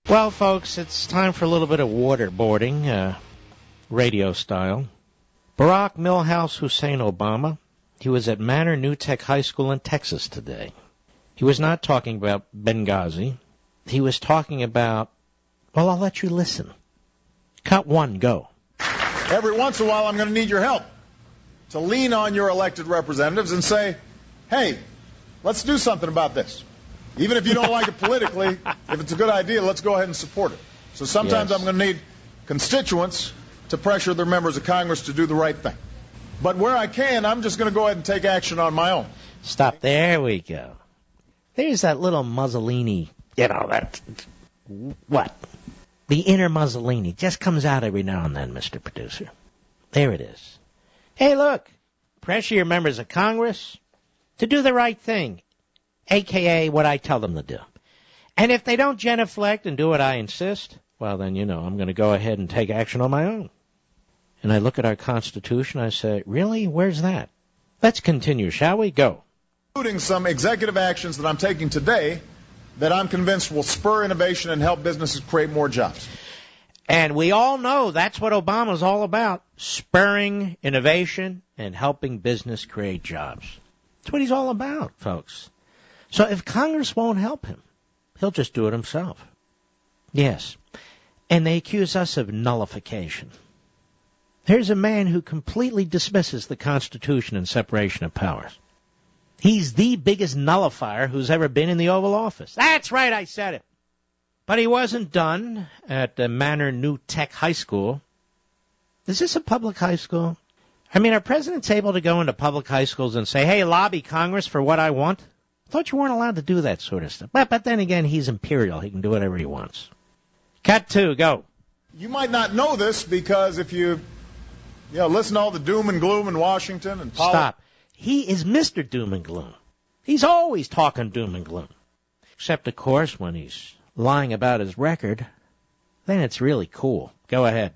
Well, folks, it's time for a little bit of waterboarding, radio style. Barack Milhouse Hussein Obama, he was at Manor New Tech High School in Texas today. He was not talking about Benghazi. He was talking about, well, I'll let you listen. Cut one, go. Every once in a while, I'm going to need your help to lean on your elected representatives and say, hey, let's do something about this. Even if you don't like it politically, if it's a good idea, let's go ahead and support it. So sometimes I'm going to need constituents to pressure their members of Congress to do the right thing. But where I can, I'm just going to go ahead and take action on my own. Stop. There we go. There's that little Mussolini, that, what? The inner Mussolini just comes out every now and then, Mr. Producer. There it is. Hey, look, pressure your members of Congress to do the right thing, a.k.a. what I tell them to do. And if they don't genuflect and do what I insist, well, then, I'm going to go ahead and take action on my own. And I look at our Constitution, I say, really? Where's that? Let's continue, shall we? Go. Including some executive actions that I'm taking today that I'm convinced will spur innovation and help businesses create more jobs. And we all know that's what Obama's all about, spurring innovation and helping business create jobs. That's what he's all about, folks. So if Congress won't help him, he'll just do it himself. Yes. And they accuse us of nullification. Here's a man who completely dismisses the Constitution and separation of powers. He's the biggest nullifier who's ever been in the Oval Office. That's right, I said it. But he wasn't done at the Manor New Tech High School. Is this a public high school? I mean, are presidents able to go into public high schools and say, hey, lobby Congress for what I want? I thought you weren't allowed to do that sort of stuff. But then again, he's imperial. He can do whatever he wants. Cut two, go. You might not know this because if you listen to all the doom and gloom in Washington and Stop. He is Mr. Doom and Gloom. He's always talking doom and gloom. Except, of course, when he's lying about his record, then it's really cool. Go ahead.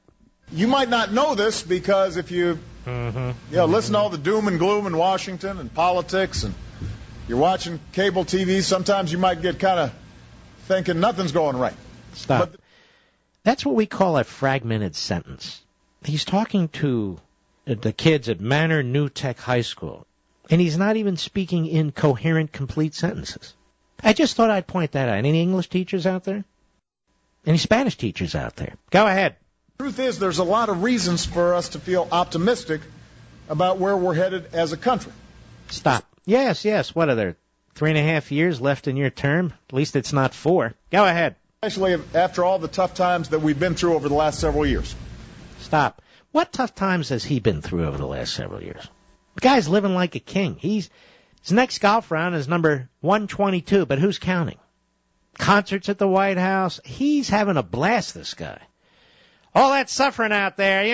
You might not know this because if you listen to all the doom and gloom in Washington and politics and you're watching cable TV, sometimes you might get kind of thinking nothing's going right. Stop. That's what we call a fragmented sentence. He's talking to the kids at Manor New Tech High School, and he's not even speaking in coherent, complete sentences. I just thought I'd point that out. Any English teachers out there? Any Spanish teachers out there? Go ahead. The truth is there's a lot of reasons for us to feel optimistic about where we're headed as a country. Stop. Yes. What are there, 3.5 years left in your term? At least it's not 4. Go ahead. Especially after all the tough times that we've been through over the last several years. Stop. What tough times has he been through over the last several years? The guy's living like a king. His next golf round is number 122, but who's counting? Concerts at the White House. He's having a blast, this guy. All that suffering out there,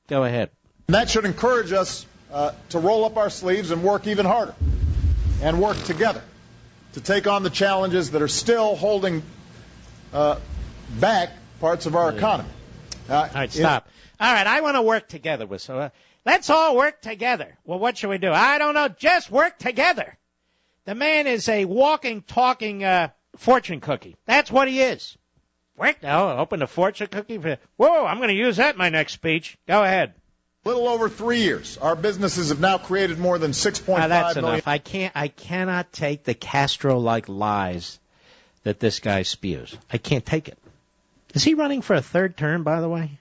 Go ahead. And that should encourage us to roll up our sleeves and work even harder and work together to take on the challenges that are still holding back parts of our economy. All right, stop. All right, I want to work together with let's all work together. Well, what should we do? I don't know. Just work together. The man is a walking, talking fortune cookie. That's what he is. Open a fortune cookie. Whoa, I'm going to use that in my next speech. Go ahead. Little over 3 years, our businesses have now created more than 6.5 that's million. Enough. I cannot take the Castro-like lies that this guy spews. I can't take it. Is he running for a third term, by the way?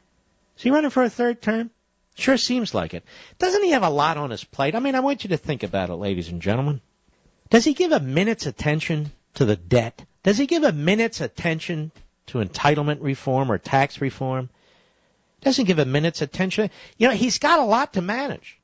Is he running for a third term? Sure seems like it. Doesn't he have a lot on his plate? I mean, I want you to think about it, ladies and gentlemen. Does he give a minute's attention to the debt? Does he give a minute's attention to entitlement reform or tax reform? Doesn't give a minute's attention. He's got a lot to manage.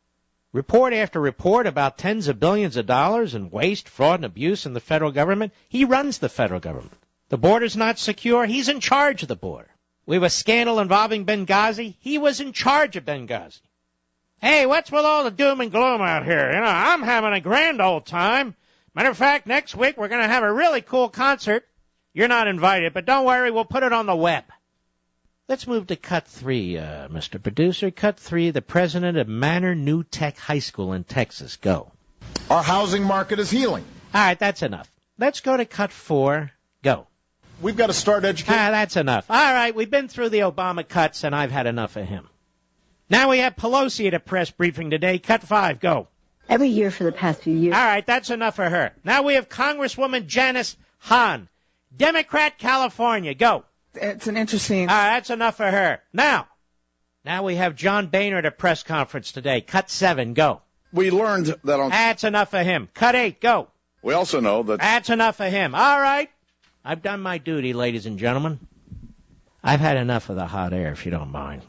Report after report about tens of billions of dollars in waste, fraud, and abuse in the federal government. He runs the federal government. The border's not secure. He's in charge of the border. We have a scandal involving Benghazi. He was in charge of Benghazi. Hey, what's with all the doom and gloom out here? I'm having a grand old time. Matter of fact, next week we're going to have a really cool concert. You're not invited, but don't worry, we'll put it on the web. Let's move to cut 3, Mr. Producer. Cut 3, the president of Manor New Tech High School in Texas. Go. Our housing market is healing. All right, that's enough. Let's go to cut 4. Go. we've got to start educating. That's enough. All right, we've been through the Obama cuts, and I've had enough of him. Now we have Pelosi at a press briefing today. Cut 5, go. Every year for the past few years. All right, that's enough for her. Now we have Congresswoman Janice Hahn, Democrat, California. Go. It's an interesting... All right, that's enough for her. Now we have John Boehner at a press conference today. Cut 7, go. We learned that on... That's enough for him. Cut 8, go. We also know that... That's enough for him. All right. I've done my duty, ladies and gentlemen. I've had enough of the hot air, if you don't mind.